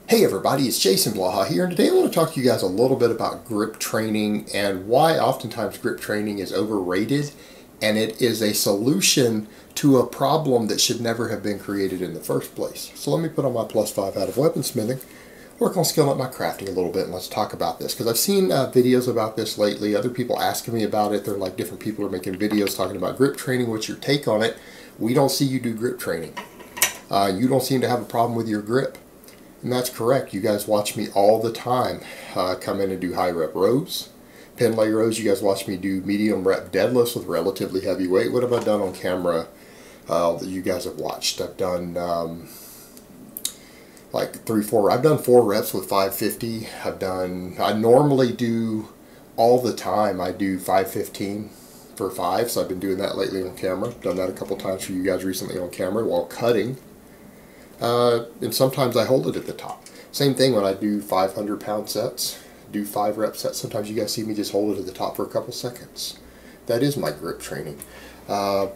Hey everybody, it's Jason Blaha here, and today I want to talk to you guys a little bit about grip training and why oftentimes grip training is overrated, and it is a solution to a problem that should never have been created in the first place. So let me put on my +5 out of weaponsmithing, work on skilling up my crafting a little bit, and let's talk about this. Because I've seen videos about this lately, other people asking me about it. They're like, different people are making videos talking about grip training. What's your take on it? We don't see you do grip training. You don't seem to have a problem with your grip. And that's correct. You guys watch me all the time come in and do high rep rows, pin leg rows. You guys watch me do medium rep deadlifts with relatively heavy weight. What have I done on camera that you guys have watched? I've done like 3-4. I've done 4 reps with 550. I normally do all the time. I do 515 for 5. So I've been doing that lately on camera. Done that a couple times for you guys recently on camera while cutting. And sometimes I hold it at the top. Same thing when I do 500-pound sets, do 5-rep sets. Sometimes you guys see me just hold it at the top for a couple seconds. That is my grip training. And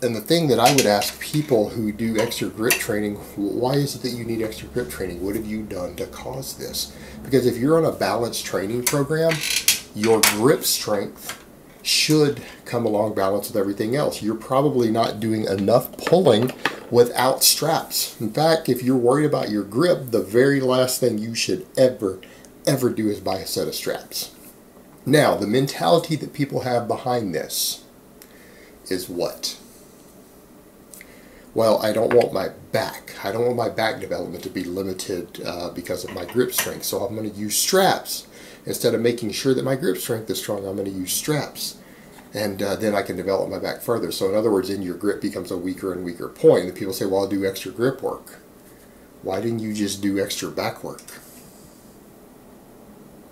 the thing that I would ask people who do extra grip training, why is it that you need extra grip training? What have you done to cause this? Because if you're on a balanced training program, your grip strength should come along balance with everything else. You're probably not doing enough pulling without straps. In fact, if you're worried about your grip, the very last thing you should ever do is buy a set of straps. Now, the mentality that people have behind this is what? Well, I don't want my back. I don't want my back development to be limited because of my grip strength. So I'm going to use straps. Instead of making sure that my grip strength is strong, I'm going to use straps. And then I can develop my back further. So in other words, then your grip becomes a weaker and weaker point. And people say, well, I'll do extra grip work. Why didn't you just do extra back work?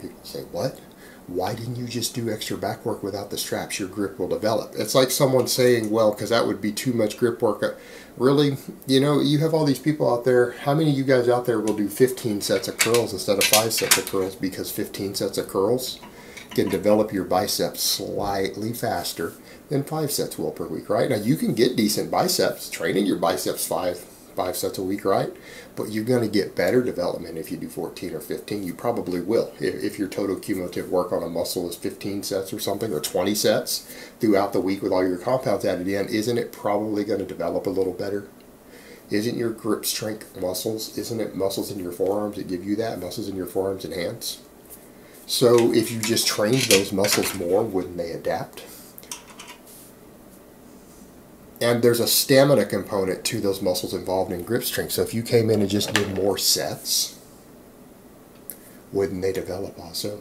People say, what? Why didn't you just do extra back work without the straps? Your grip will develop. It's like someone saying, well, because that would be too much grip work. Really? You know, you have all these people out there. How many of you guys out there will do 15 sets of curls instead of 5 sets of curls? Because 15 sets of curls can develop your biceps slightly faster than 5 sets will per week, right? Now, you can get decent biceps, training your biceps 5 sets a week, right? But you're going to get better development if you do 14 or 15. You probably will. If your total cumulative work on a muscle is 15 sets or something, or 20 sets throughout the week with all your compounds added in, isn't it probably going to develop a little better? Isn't your grip strength muscles? Isn't it muscles in your forearms that give you that? Muscles in your forearms and hands? So if you just trained those muscles more, wouldn't they adapt? And there's a stamina component to those muscles involved in grip strength. So if you came in and just did more sets, wouldn't they develop also?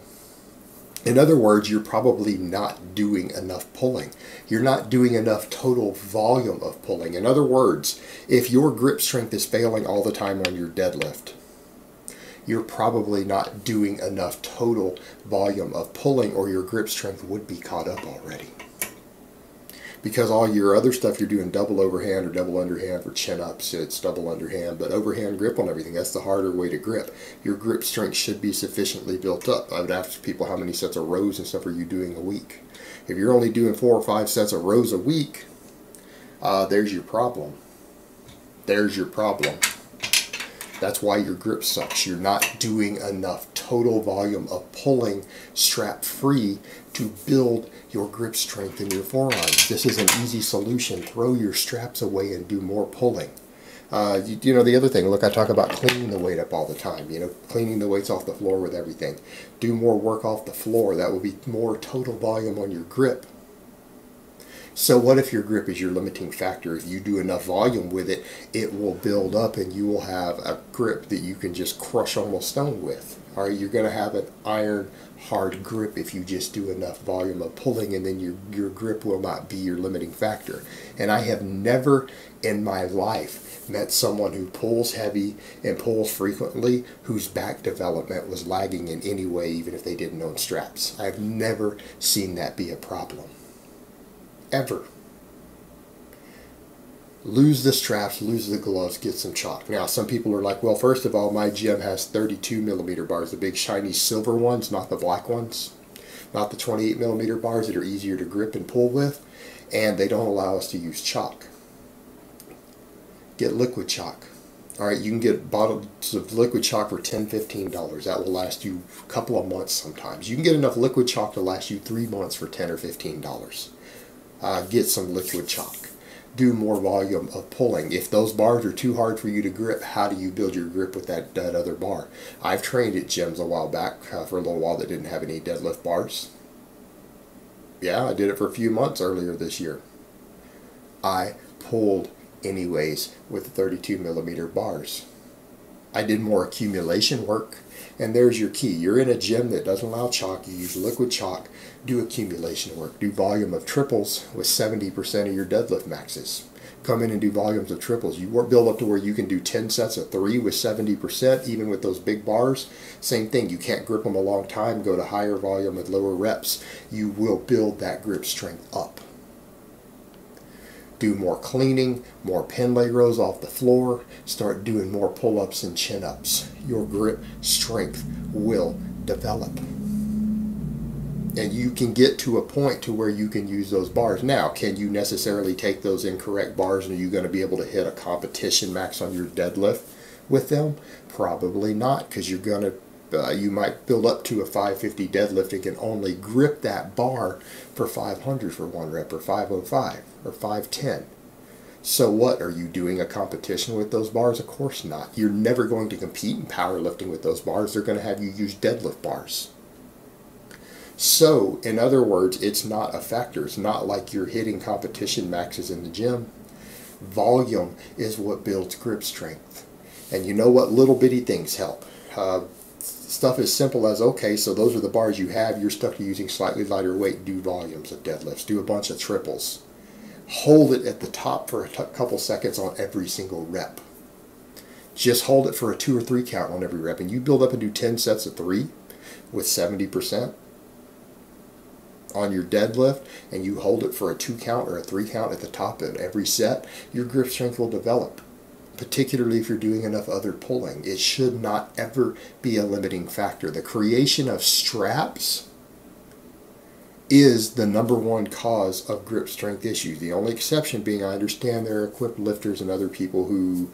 In other words, you're probably not doing enough pulling. You're not doing enough total volume of pulling. In other words, if your grip strength is failing all the time on your deadlift, you're probably not doing enough total volume of pulling, or your grip strength would be caught up already. Because all your other stuff, you're doing double overhand or double underhand for chin-ups, it's double underhand, but overhand grip on everything, that's the harder way to grip. Your grip strength should be sufficiently built up. I would ask people, how many sets of rows and stuff are you doing a week? If you're only doing 4 or 5 sets of rows a week, there's your problem. There's your problem. That's why your grip sucks. You're not doing enough total volume of pulling strap-free to build your grip strength in your forearms. This is an easy solution. Throw your straps away and do more pulling. You know, the other thing, look, I talk about cleaning the weight up all the time. You know, cleaning the weights off the floor with everything. Do more work off the floor. That will be more total volume on your grip. So what if your grip is your limiting factor? If you do enough volume with it, it will build up and you will have a grip that you can just crush almost stone with. All right, you're going to have an iron hard grip if you just do enough volume of pulling, and then your grip will not be your limiting factor. And I have never in my life met someone who pulls heavy and pulls frequently whose back development was lagging in any way, even if they didn't own straps. I've never seen that be a problem. Ever. Lose the straps, lose the gloves, get some chalk. Now, some people are like, well, first of all, my gym has 32mm bars, the big shiny silver ones, not the black ones, not the 28mm bars that are easier to grip and pull with, and they don't allow us to use chalk. Get liquid chalk. All right, you can get bottles of liquid chalk for $10, $15. That will last you a couple of months sometimes. You can get enough liquid chalk to last you 3 months for $10 or $15. Get some liquid chalk. Do more volume of pulling. If those bars are too hard for you to grip, how do you build your grip with that other bar? I've trained at gyms a while back for a little while that didn't have any deadlift bars. Yeah, I did it for a few months earlier this year. I pulled anyways with 32 millimeter bars. I did more accumulation work, and there's your key. You're in a gym that doesn't allow chalk. You use liquid chalk. Do accumulation work. Do volume of triples with 70% of your deadlift maxes. Come in and do volumes of triples. You build up to where you can do 10 sets of 3 with 70%, even with those big bars. Same thing. You can't grip them a long time. Go to higher volume with lower reps. You will build that grip strength up. Do more cleaning, more pin leg rows off the floor. Start doing more pull-ups and chin-ups. Your grip strength will develop. And you can get to a point to where you can use those bars. Now, can you necessarily take those incorrect bars and are you going to be able to hit a competition max on your deadlift with them? Probably not, because you're going to you might build up to a 550 deadlift and can only grip that bar for 500 for 1 rep, or 505 or 510. So what, are you doing a competition with those bars? Of course not. You're never going to compete in powerlifting with those bars. They're going to have you use deadlift bars. So, in other words, it's not a factor. It's not like you're hitting competition maxes in the gym. Volume is what builds grip strength. And you know what? Little bitty things help. Stuff as simple as, okay, so those are the bars you have. You're stuck to using slightly lighter weight. Do volumes of deadlifts. Do a bunch of triples. Hold it at the top for a couple seconds on every single rep. Just hold it for a 2 or 3 count on every rep. And you build up and do 10 sets of 3 with 70%. On your deadlift, and you hold it for a 2 count or a 3 count at the top of every set, your grip strength will develop, particularly if you're doing enough other pulling. It should not ever be a limiting factor. The creation of straps is the #1 cause of grip strength issues. The only exception being, I understand there are equipped lifters and other people who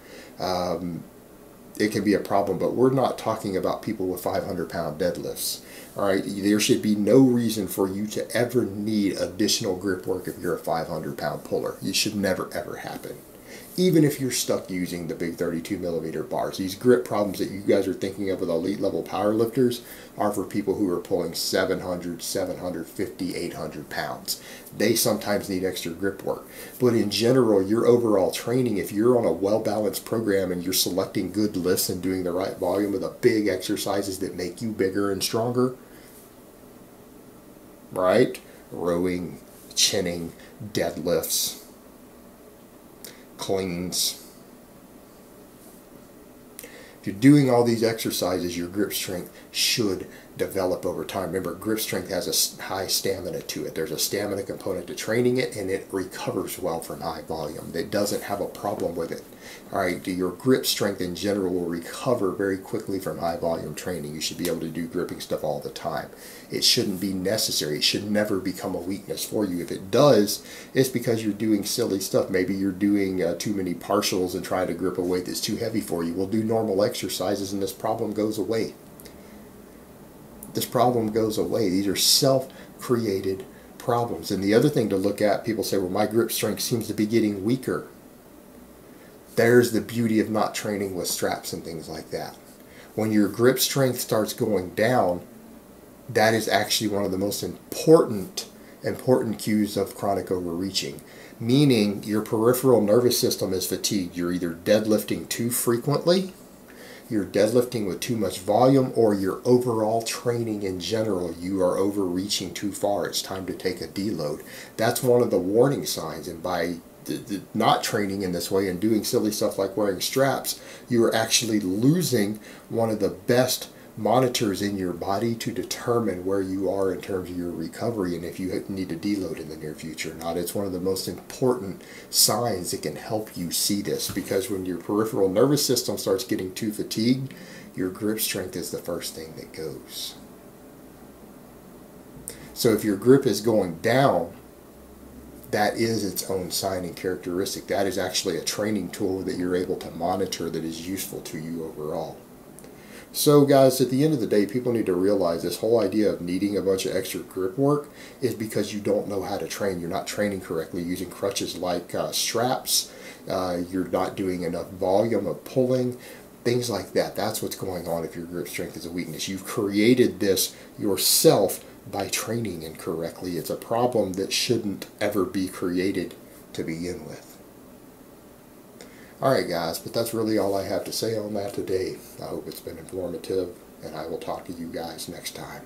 it can be a problem, but we're not talking about people with 500-pound deadlifts. All right, there should be no reason for you to ever need additional grip work if you're a 500-pound puller. It should never, ever happen. Even if you're stuck using the big 32 millimeter bars. These grip problems that you guys are thinking of with elite level power lifters are for people who are pulling 700, 750, 800 pounds. They sometimes need extra grip work. But in general, your overall training, if you're on a well-balanced program and you're selecting good lifts and doing the right volume of the big exercises that make you bigger and stronger, right? Rowing, chinning, deadlifts, cleans. If you're doing all these exercises, your grip strength should develop over time. Remember, grip strength has a high stamina to it. There's a stamina component to training it, and it recovers well from high volume. It doesn't have a problem with it. All right, your grip strength in general will recover very quickly from high volume training. You should be able to do gripping stuff all the time. It shouldn't be necessary. It should never become a weakness for you. If it does, it's because you're doing silly stuff. Maybe you're doing too many partials and trying to grip a weight that's too heavy for you. Well, do normal exercises and this problem goes away. This problem goes away. These are self-created problems. And the other thing to look at, people say, well, my grip strength seems to be getting weaker. There's the beauty of not training with straps and things like that. When your grip strength starts going down, that is actually one of the most important cues of chronic overreaching. Meaning your peripheral nervous system is fatigued. You're either deadlifting too frequently, you're deadlifting with too much volume, or your overall training in general, you are overreaching too far. It's time to take a deload. That's one of the warning signs. And by not training in this way and doing silly stuff like wearing straps, you are actually losing one of the best monitors in your body to determine where you are in terms of your recovery and if you need to deload in the near future or not. It's one of the most important signs that can help you see this, because when your peripheral nervous system starts getting too fatigued, your grip strength is the first thing that goes. So if your grip is going down, that is its own sign and characteristic. That is actually a training tool that you're able to monitor that is useful to you overall. So guys, at the end of the day, people need to realize this whole idea of needing a bunch of extra grip work is because you don't know how to train. You're not training correctly using crutches like straps. You're not doing enough volume of pulling, things like that. That's what's going on if your grip strength is a weakness. You've created this yourself by training incorrectly. It's a problem that shouldn't ever be created to begin with. Alright guys, but that's really all I have to say on that today. I hope it's been informative, and I will talk to you guys next time.